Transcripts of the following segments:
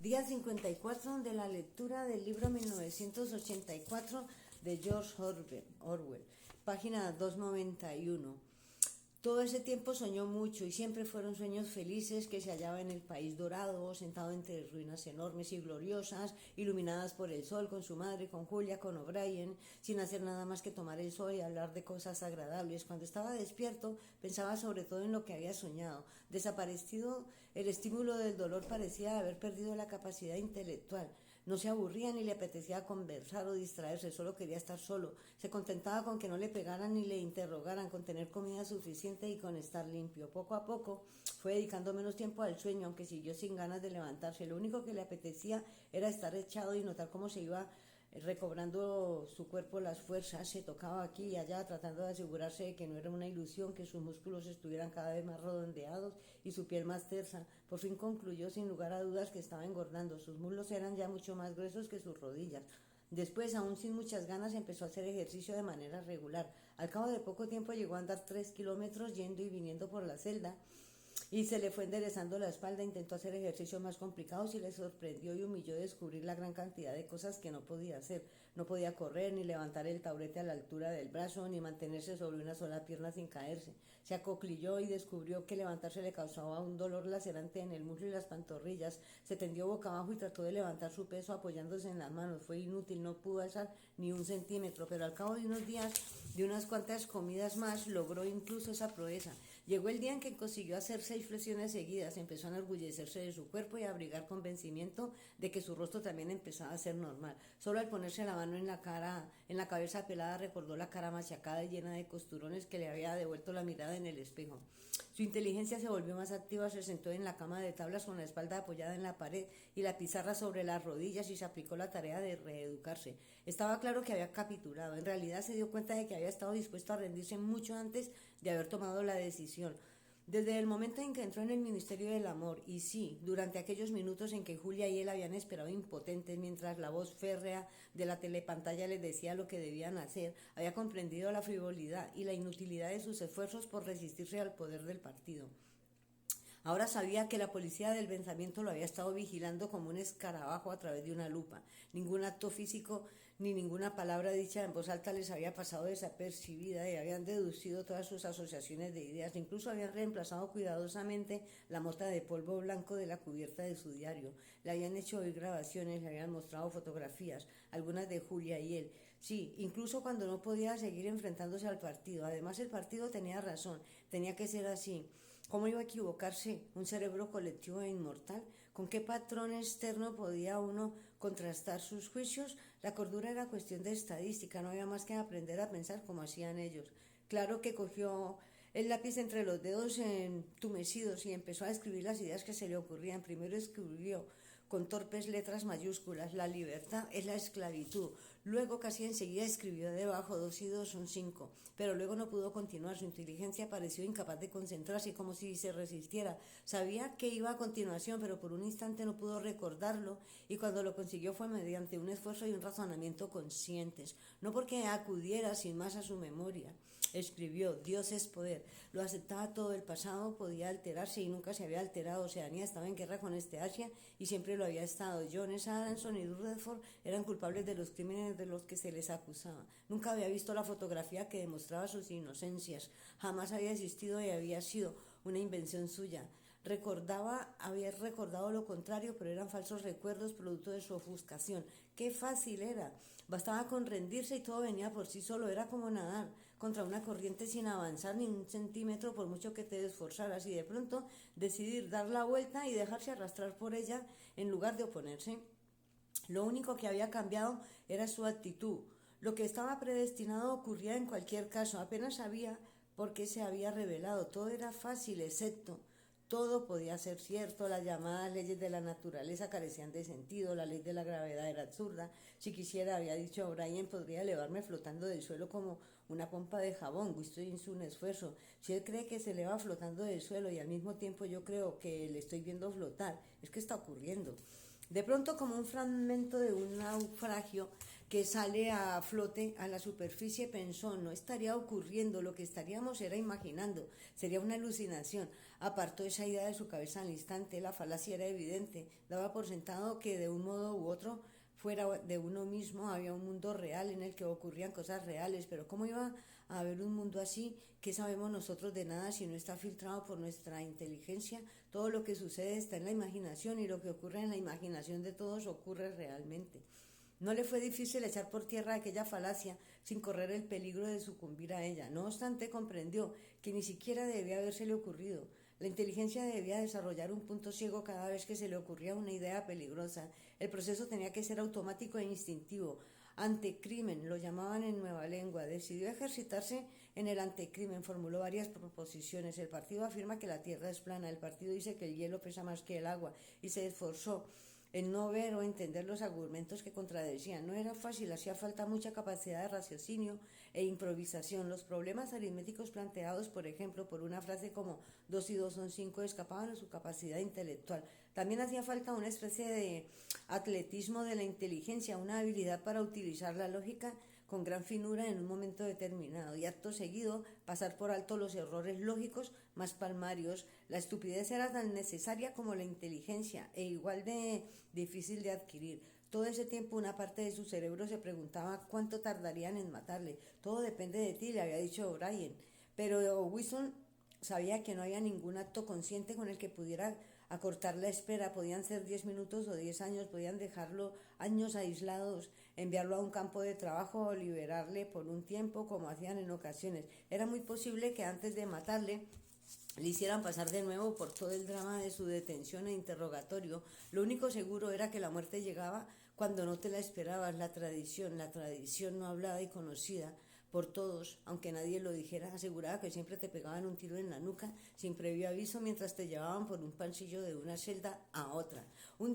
Día 54 de la lectura del libro 1984 de George Orwell, página 291. Todo ese tiempo soñó mucho y siempre fueron sueños felices que se hallaba en el país dorado, sentado entre ruinas enormes y gloriosas, iluminadas por el sol, con su madre, con Julia, con O'Brien, sin hacer nada más que tomar el sol y hablar de cosas agradables. Cuando estaba despierto, pensaba sobre todo en lo que había soñado. Desaparecido el estímulo del dolor, parecía haber perdido la capacidad intelectual. No se aburría ni le apetecía conversar o distraerse, solo quería estar solo. Se contentaba con que no le pegaran ni le interrogaran, con tener comida suficiente y con estar limpio. Poco a poco fue dedicando menos tiempo al sueño, aunque siguió sin ganas de levantarse. Lo único que le apetecía era estar echado y notar cómo se iba recobrando su cuerpo las fuerzas. Se tocaba aquí y allá tratando de asegurarse de que no era una ilusión, que sus músculos estuvieran cada vez más redondeados y su piel más tersa. Por fin concluyó sin lugar a dudas que estaba engordando. Sus muslos eran ya mucho más gruesos que sus rodillas. Después, aún sin muchas ganas, empezó a hacer ejercicio de manera regular. Al cabo de poco tiempo llegó a andar 3 kilómetros yendo y viniendo por la celda y se le fue enderezando la espalda. Intentó hacer ejercicios más complicados y le sorprendió y humilló descubrir la gran cantidad de cosas que no podía hacer. No podía correr, ni levantar el taburete a la altura del brazo, ni mantenerse sobre una sola pierna sin caerse. Se acoclilló y descubrió que levantarse le causaba un dolor lacerante en el muslo y las pantorrillas. Se tendió boca abajo y trató de levantar su peso apoyándose en las manos. Fue inútil, no pudo alzar ni un centímetro, pero al cabo de unos días, de unas cuantas comidas más, logró incluso esa proeza. Llegó el día en que consiguió hacer 6 flexiones seguidas. Empezó a enorgullecerse de su cuerpo y a abrigar convencimiento de que su rostro también empezaba a ser normal. Solo al ponerse la mano en la cabeza pelada, recordó la cara machacada y llena de costurones que le había devuelto la mirada en el espejo. Su inteligencia se volvió más activa. Se sentó en la cama de tablas con la espalda apoyada en la pared y la pizarra sobre las rodillas y se aplicó la tarea de reeducarse. Estaba claro que había capitulado. En realidad se dio cuenta de que había estado dispuesto a rendirse mucho antes de haber tomado la decisión. Desde el momento en que entró en el Ministerio del Amor, y sí, durante aquellos minutos en que Julia y él habían esperado impotentes mientras la voz férrea de la telepantalla les decía lo que debían hacer, había comprendido la frivolidad y la inutilidad de sus esfuerzos por resistirse al poder del partido. Ahora sabía que la policía del pensamiento lo había estado vigilando como un escarabajo a través de una lupa. Ningún acto físico ni ninguna palabra dicha en voz alta les había pasado desapercibida y habían deducido todas sus asociaciones de ideas. Incluso habían reemplazado cuidadosamente la mota de polvo blanco de la cubierta de su diario. Le habían hecho oír grabaciones, le habían mostrado fotografías, algunas de Julia y él. Sí, incluso cuando no podía seguir enfrentándose al partido. Además, el partido tenía razón, tenía que ser así. ¿Cómo iba a equivocarse un cerebro colectivo e inmortal? ¿Con qué patrón externo podía uno contrastar sus juicios? La cordura era cuestión de estadística, no había más que aprender a pensar como hacían ellos. Claro que cogió el lápiz entre los dedos entumecidos y empezó a escribir las ideas que se le ocurrían. Primero escribió con torpes letras mayúsculas: la libertad es la esclavitud. Luego casi enseguida escribió debajo: 2 y 2 son 5, pero luego no pudo continuar. Su inteligencia pareció incapaz de concentrarse, como si se resistiera. Sabía que iba a continuación, pero por un instante no pudo recordarlo, y cuando lo consiguió fue mediante un esfuerzo y un razonamiento conscientes, no porque acudiera sin más a su memoria. Escribió: Dios es poder. Lo aceptaba todo. El pasado podía alterarse y nunca se había alterado. Oceanía estaba en guerra con Asia y siempre lo había estado. Jones, Aronson y Rutherford eran culpables de los crímenes de los que se les acusaba. Nunca había visto la fotografía que demostraba sus inocencias. Jamás había existido y había sido una invención suya. Había recordado lo contrario, pero eran falsos recuerdos producto de su ofuscación. ¡Qué fácil era! Bastaba con rendirse y todo venía por sí solo. Era como nadar contra una corriente sin avanzar ni un centímetro por mucho que te esforzaras, y de pronto decidir dar la vuelta y dejarse arrastrar por ella en lugar de oponerse. Lo único que había cambiado era su actitud. Lo que estaba predestinado ocurría en cualquier caso. Apenas sabía por qué se había revelado. Todo era fácil, excepto todo podía ser cierto. Las llamadas leyes de la naturaleza carecían de sentido. La ley de la gravedad era absurda. Si quisiera, había dicho O'Brien, podría elevarme flotando del suelo como una pompa de jabón. Esto hizo un esfuerzo. Si él cree que se eleva flotando del suelo y al mismo tiempo yo creo que le estoy viendo flotar, es que está ocurriendo. De pronto, como un fragmento de un naufragio, que sale a flote a la superficie, pensó, no estaría ocurriendo, lo que estaríamos era imaginando, sería una alucinación. Apartó esa idea de su cabeza al instante, la falacia era evidente, daba por sentado que de un modo u otro, fuera de uno mismo, había un mundo real en el que ocurrían cosas reales, pero ¿cómo iba a haber un mundo así? ¿Qué sabemos nosotros de nada si no está filtrado por nuestra inteligencia? Todo lo que sucede está en la imaginación y lo que ocurre en la imaginación de todos ocurre realmente. No le fue difícil echar por tierra aquella falacia sin correr el peligro de sucumbir a ella. No obstante, comprendió que ni siquiera debía habérsele ocurrido. La inteligencia debía desarrollar un punto ciego cada vez que se le ocurría una idea peligrosa. El proceso tenía que ser automático e instintivo. Antecrimen, lo llamaban en Nueva Lengua. Decidió ejercitarse en el antecrimen, formuló varias proposiciones. El partido afirma que la Tierra es plana, el partido dice que el hielo pesa más que el agua, y se esforzó en no ver o entender los argumentos que contradecían. No era fácil, hacía falta mucha capacidad de raciocinio e improvisación. Los problemas aritméticos planteados, por ejemplo, por una frase como 2 y 2 son 5, escapaban de su capacidad intelectual. También hacía falta una especie de atletismo de la inteligencia, una habilidad para utilizar la lógica con gran finura en un momento determinado y acto seguido pasar por alto los errores lógicos más palmarios. La estupidez era tan necesaria como la inteligencia e igual de difícil de adquirir. Todo ese tiempo una parte de su cerebro se preguntaba cuánto tardarían en matarle. Todo depende de ti, le había dicho O'Brien. Pero Wilson sabía que no había ningún acto consciente con el que pudiera acortar la espera. Podían ser 10 minutos o 10 años, podían dejarlo años aislados, enviarlo a un campo de trabajo o liberarle por un tiempo, como hacían en ocasiones. Era muy posible que antes de matarle le hicieran pasar de nuevo por todo el drama de su detención e interrogatorio. Lo único seguro era que la muerte llegaba cuando no te la esperabas. La tradición no hablada y conocida por todos, aunque nadie lo dijera, aseguraba que siempre te pegaban un tiro en la nuca sin previo aviso mientras te llevaban por un pasillo de una celda a otra. Un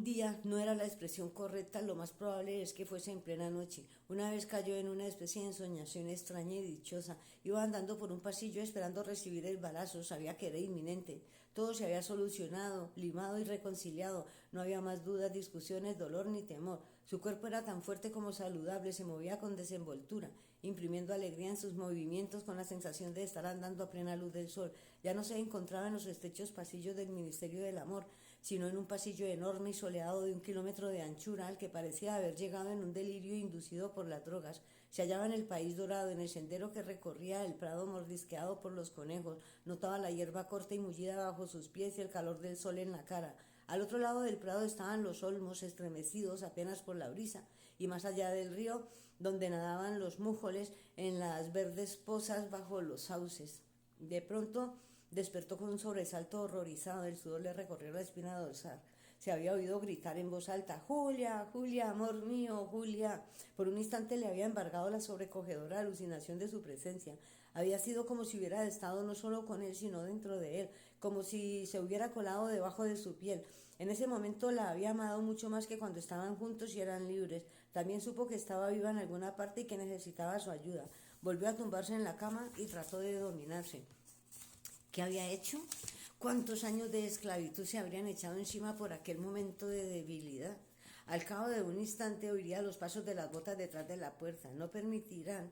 día no era la expresión correcta, lo más probable es que fuese en plena noche. Una vez cayó en una especie de ensoñación extraña y dichosa. Iba andando por un pasillo esperando recibir el balazo, sabía que era inminente. Todo se había solucionado, limado y reconciliado. No había más dudas, discusiones, dolor ni temor. Su cuerpo era tan fuerte como saludable, se movía con desenvoltura, imprimiendo alegría en sus movimientos con la sensación de estar andando a plena luz del sol. Ya no se encontraba en los estrechos pasillos del Ministerio del Amor, sino en un pasillo enorme y soleado de 1 kilómetro de anchura, al que parecía haber llegado en un delirio inducido por las drogas. Se hallaba en el país dorado, en el sendero que recorría el prado mordisqueado por los conejos. Notaba la hierba corta y mullida bajo sus pies y el calor del sol en la cara. Al otro lado del prado estaban los olmos, estremecidos apenas por la brisa, y más allá del río, donde nadaban los mújoles en las verdes pozas bajo los sauces. De pronto despertó con un sobresalto horrorizado, el sudor le recorrió la espina dorsal. Se había oído gritar en voz alta: «Julia, Julia, amor mío, Julia». Por un instante le había embargado la sobrecogedora alucinación de su presencia. Había sido como si hubiera estado no solo con él, sino dentro de él, como si se hubiera colado debajo de su piel. En ese momento la había amado mucho más que cuando estaban juntos y eran libres. También supo que estaba viva en alguna parte y que necesitaba su ayuda. Volvió a tumbarse en la cama y trató de dominarse. ¿Qué había hecho? ¿Cuántos años de esclavitud se habrían echado encima por aquel momento de debilidad? Al cabo de un instante oiría los pasos de las botas detrás de la puerta. No permitirían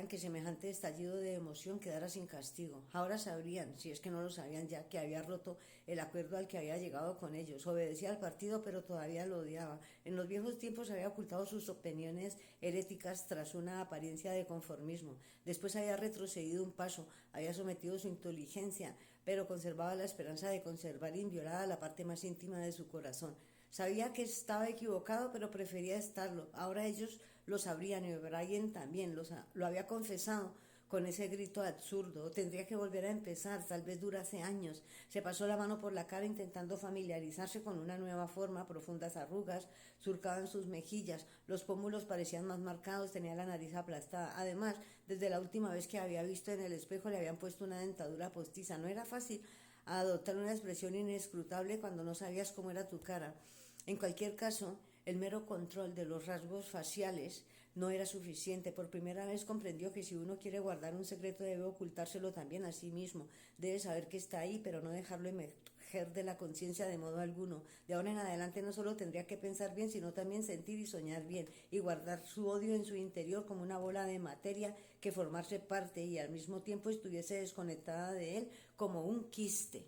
que semejante estallido de emoción quedara sin castigo. Ahora sabrían, si es que no lo sabían ya, que había roto el acuerdo al que había llegado con ellos. Obedecía al partido, pero todavía lo odiaba. En los viejos tiempos había ocultado sus opiniones heréticas tras una apariencia de conformismo. Después había retrocedido un paso, había sometido su inteligencia, pero conservaba la esperanza de conservar inviolada la parte más íntima de su corazón. Sabía que estaba equivocado, pero prefería estarlo. Ahora ellos lo sabrían y O'Brien también lo había confesado con ese grito absurdo. Tendría que volver a empezar, tal vez durase años. Se pasó la mano por la cara intentando familiarizarse con una nueva forma. Profundas arrugas surcaban sus mejillas, los pómulos parecían más marcados, tenía la nariz aplastada. Además, desde la última vez que había visto en el espejo le habían puesto una dentadura postiza. No era fácil adoptar una expresión inescrutable cuando no sabías cómo era tu cara. En cualquier caso, el mero control de los rasgos faciales no era suficiente. Por primera vez comprendió que si uno quiere guardar un secreto debe ocultárselo también a sí mismo. Debe saber que está ahí, pero no dejarlo emerger de la conciencia de modo alguno. De ahora en adelante no solo tendría que pensar bien, sino también sentir y soñar bien, y guardar su odio en su interior como una bola de materia que formase parte y al mismo tiempo estuviese desconectada de él como un quiste.